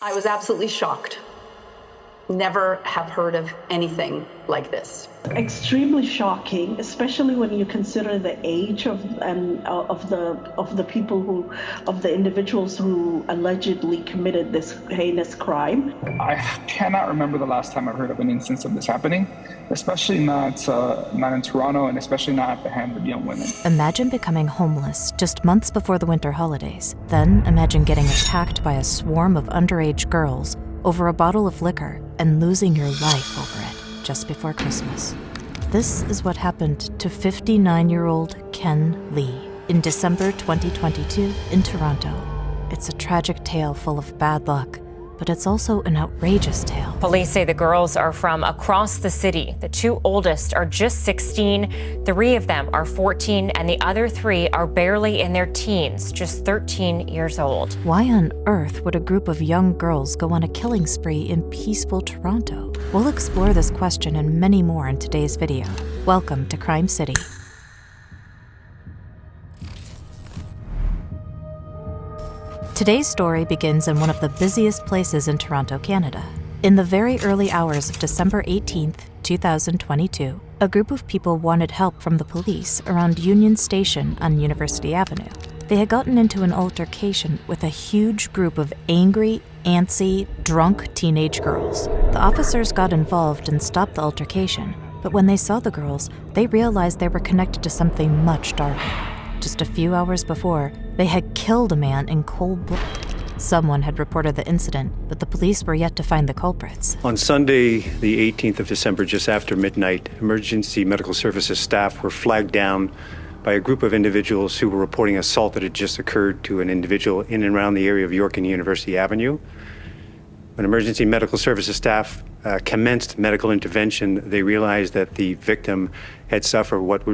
I was absolutely shocked. Never have heard of anything like this. Extremely shocking, especially when you consider the age of the individuals who allegedly committed this heinous crime. I cannot remember the last time I've heard of an instance of this happening, especially not in Toronto, and especially not at the hands of young women. Imagine becoming homeless just months before the winter holidays. Then imagine getting attacked by a swarm of underage girls over a bottle of liquor and losing your life over it just before Christmas. This is what happened to 59-year-old Ken Lee in December 2022 in Toronto. It's a tragic tale full of bad luck, but it's also an outrageous tale. Police say the girls are from across the city. The two oldest are just 16, 3 of them are 14, and the other 3 are barely in their teens, just 13 years old. Why on earth would a group of young girls go on a killing spree in peaceful Toronto? We'll explore this question and many more in today's video. Welcome to Crime City. Today's story begins in one of the busiest places in Toronto, Canada. In the very early hours of December 18th, 2022, a group of people wanted help from the police around Union Station on University Avenue. They had gotten into an altercation with a huge group of angry, antsy, drunk teenage girls. The officers got involved and stopped the altercation, but when they saw the girls, they realized they were connected to something much darker. Just a few hours before, they had killed a man in cold blood. Someone had reported the incident, but the police were yet to find the culprits. On Sunday, the 18th of December, just after midnight, emergency medical services staff were flagged down by a group of individuals who were reporting assault that had just occurred to an individual in and around the area of York and University Avenue. When emergency medical services staff commenced medical intervention, they realized that the victim had suffered what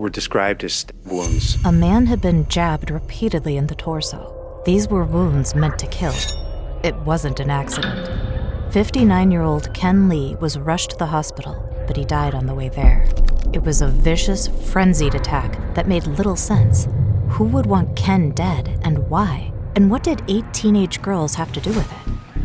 were described as stab wounds. A man had been jabbed repeatedly in the torso. These were wounds meant to kill. It wasn't an accident. 59-year-old Ken Lee was rushed to the hospital, but he died on the way there. It was a vicious, frenzied attack that made little sense. Who would want Ken dead, and why? And what did 8 teenage girls have to do with it?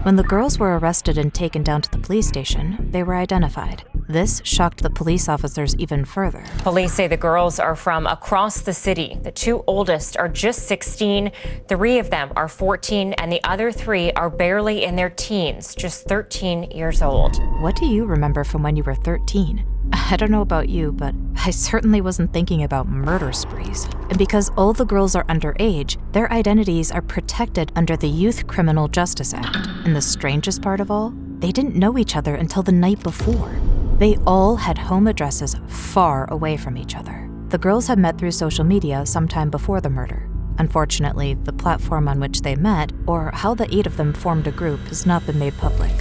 When the girls were arrested and taken down to the police station, they were identified. This shocked the police officers even further. Police say the girls are from across the city. The 2 oldest are just 16, 3 of them are 14, and the other 3 are barely in their teens, just 13 years old. What do you remember from when you were 13? I don't know about you, but I certainly wasn't thinking about murder sprees. And because all the girls are underage, their identities are protected under the Youth Criminal Justice Act. And the strangest part of all, they didn't know each other until the night before. They all had home addresses far away from each other. The girls had met through social media sometime before the murder. Unfortunately, the platform on which they met, or how the 8 of them formed a group, has not been made public.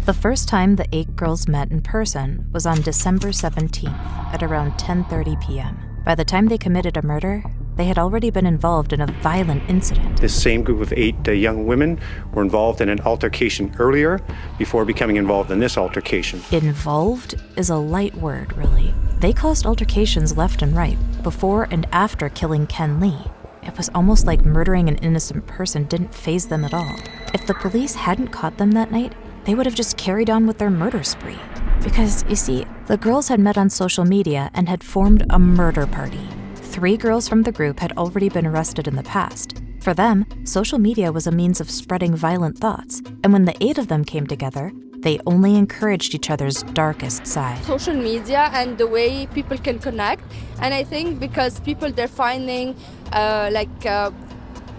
The first time the 8 girls met in person was on December 17th at around 10:30 p.m. By the time they committed a murder, they had already been involved in a violent incident. This same group of 8 young women were involved in an altercation earlier before becoming involved in this altercation. Involved is a light word, really. They caused altercations left and right, before and after killing Ken Lee. It was almost like murdering an innocent person didn't faze them at all. If the police hadn't caught them that night, they would have just carried on with their murder spree. Because, you see, the girls had met on social media and had formed a murder party. 3 girls from the group had already been arrested in the past. For them, social media was a means of spreading violent thoughts, and when the 8 of them came together, they only encouraged each other's darkest side. Social media and the way people can connect, and I think because people, they're finding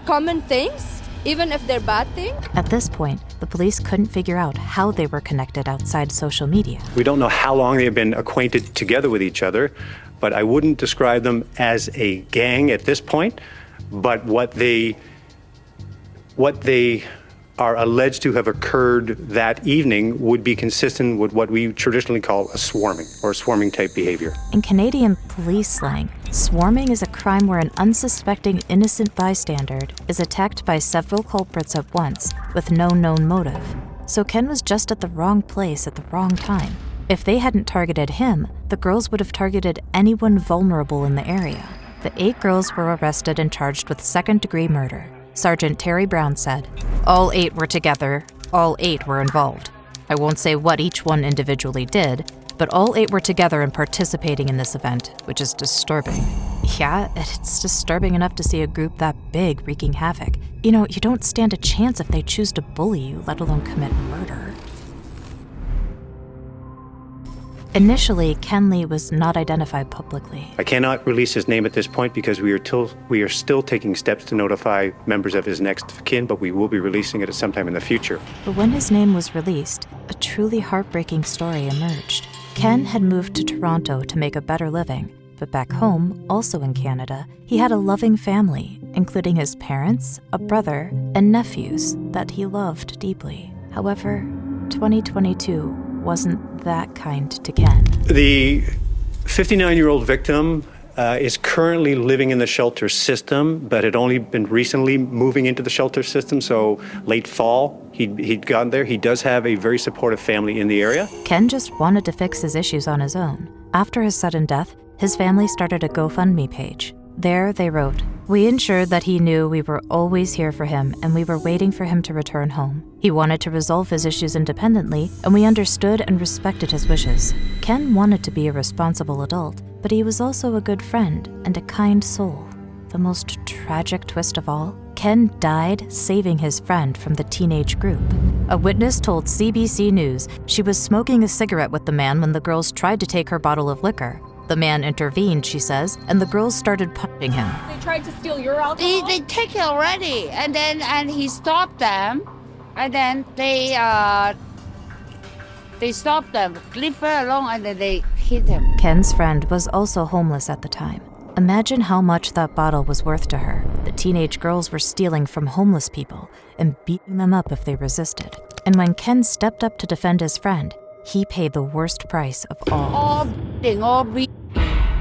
common things, even if they're bad things. At this point, the police couldn't figure out how they were connected outside social media. We don't know how long they've been acquainted together with each other, but I wouldn't describe them as a gang at this point. But what they are alleged to have occurred that evening would be consistent with what we traditionally call a swarming or swarming type behavior. In Canadian police slang, swarming is a crime where an unsuspecting innocent bystander is attacked by several culprits at once with no known motive. So Ken was just at the wrong place at the wrong time. If they hadn't targeted him, the girls would have targeted anyone vulnerable in the area. The 8 girls were arrested and charged with second-degree murder. Sergeant Terry Brown said, "All 8 were together, all 8 were involved. I won't say what each one individually did, but all 8 were together and participating in this event, which is disturbing." Yeah, it's disturbing enough to see a group that big wreaking havoc. You don't stand a chance if they choose to bully you, let alone commit murder. Initially, Ken Lee was not identified publicly. I cannot release his name at this point because we are still taking steps to notify members of his next of kin, but we will be releasing it at some time in the future. But when his name was released, a truly heartbreaking story emerged. Ken had moved to Toronto to make a better living, but back home, also in Canada, he had a loving family, including his parents, a brother, and nephews that he loved deeply. However, 2022 wasn't that kind to Ken. The 59-year-old victim is currently living in the shelter system, but had only been recently moving into the shelter system, so late fall he'd gotten there. He does have a very supportive family in the area. Ken just wanted to fix his issues on his own. After his sudden death, his family started a GoFundMe page. There they wrote, "We ensured that he knew we were always here for him and we were waiting for him to return home. He wanted to resolve his issues independently and we understood and respected his wishes." Ken wanted to be a responsible adult, but he was also a good friend and a kind soul. The most tragic twist of all, Ken died saving his friend from the teenage group. A witness told CBC News she was smoking a cigarette with the man when the girls tried to take her bottle of liquor. The man intervened, she says, and the girls started punching him. They tried to steal your alcohol? They take it already, and he stopped them, and then they stopped them, leave her alone, and then they hit him. Ken's friend was also homeless at the time. Imagine how much that bottle was worth to her. The teenage girls were stealing from homeless people and beating them up if they resisted. And when Ken stepped up to defend his friend, he paid the worst price of all. All bleeding.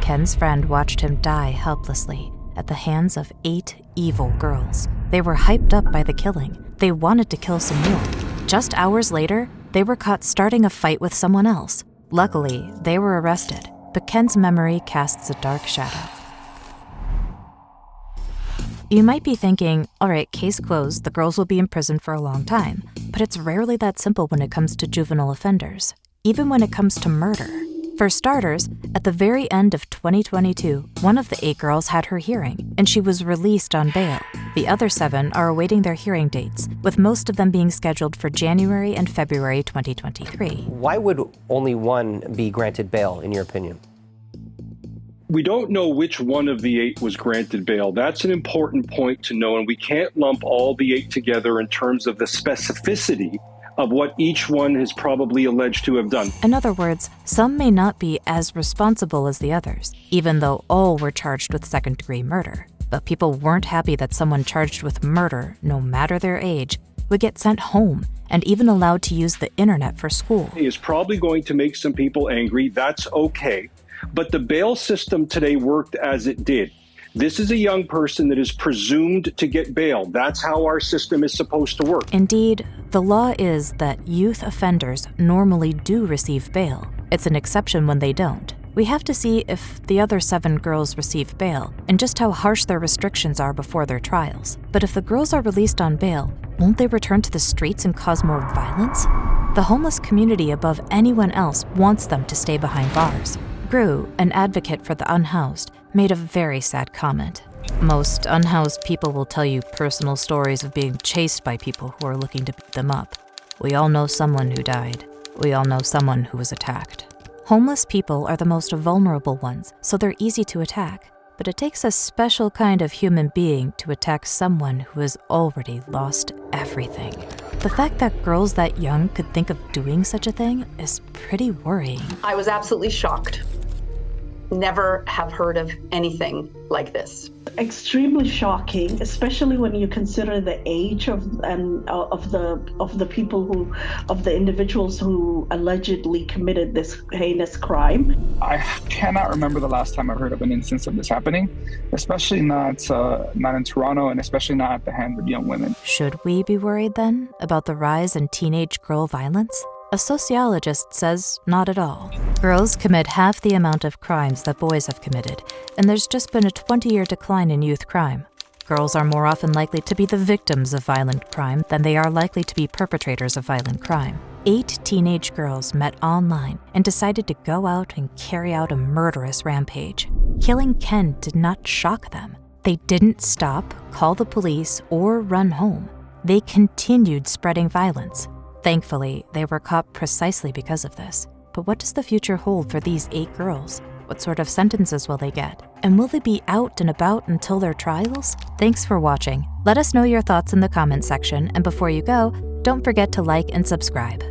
Ken's friend watched him die helplessly at the hands of 8 evil girls. They were hyped up by the killing. They wanted to kill some more. Just hours later, they were caught starting a fight with someone else. Luckily, they were arrested, but Ken's memory casts a dark shadow. You might be thinking, all right, case closed, the girls will be in prison for a long time. But it's rarely that simple when it comes to juvenile offenders, even when it comes to murder. For starters, at the very end of 2022, one of the 8 girls had her hearing, and she was released on bail. The other 7 are awaiting their hearing dates, with most of them being scheduled for January and February 2023. Why would only one be granted bail, in your opinion? We don't know which one of the 8 was granted bail. That's an important point to know, and we can't lump all the 8 together in terms of the specificity of what each one is probably alleged to have done. In other words, some may not be as responsible as the others, even though all were charged with second-degree murder. But people weren't happy that someone charged with murder, no matter their age, would get sent home and even allowed to use the internet for school. He is probably going to make some people angry. That's okay. But the bail system today worked as it did. This is a young person that is presumed to get bail. That's how our system is supposed to work. Indeed, the law is that youth offenders normally do receive bail. It's an exception when they don't. We have to see if the other 7 girls receive bail and just how harsh their restrictions are before their trials. But if the girls are released on bail, won't they return to the streets and cause more violence? The homeless community above anyone else wants them to stay behind bars. Gru, an advocate for the unhoused, made a very sad comment. Most unhoused people will tell you personal stories of being chased by people who are looking to beat them up. We all know someone who died. We all know someone who was attacked. Homeless people are the most vulnerable ones, so they're easy to attack. But it takes a special kind of human being to attack someone who has already lost everything. The fact that girls that young could think of doing such a thing is pretty worrying. I was absolutely shocked. Never have heard of anything like this. Extremely shocking, especially when you consider the age of the individuals who allegedly committed this heinous crime. I cannot remember the last time I heard of an instance of this happening, especially not in Toronto, and especially not at the hands of young women. Should we be worried then about the rise in teenage girl violence? A sociologist says not at all. Girls commit half the amount of crimes that boys have committed, and there's just been a 20-year decline in youth crime. girls are more often likely to be the victims of violent crime than they are likely to be perpetrators of violent crime. 8 teenage girls met online and decided to go out and carry out a murderous rampage. Killing Ken did not shock them. They didn't stop, call the police, or run home. They continued spreading violence. Thankfully, they were caught precisely because of this. But what does the future hold for these 8 girls? What sort of sentences will they get? And will they be out and about until their trials? Thanks for watching. Let us know your thoughts in the comments section, and before you go, don't forget to like and subscribe.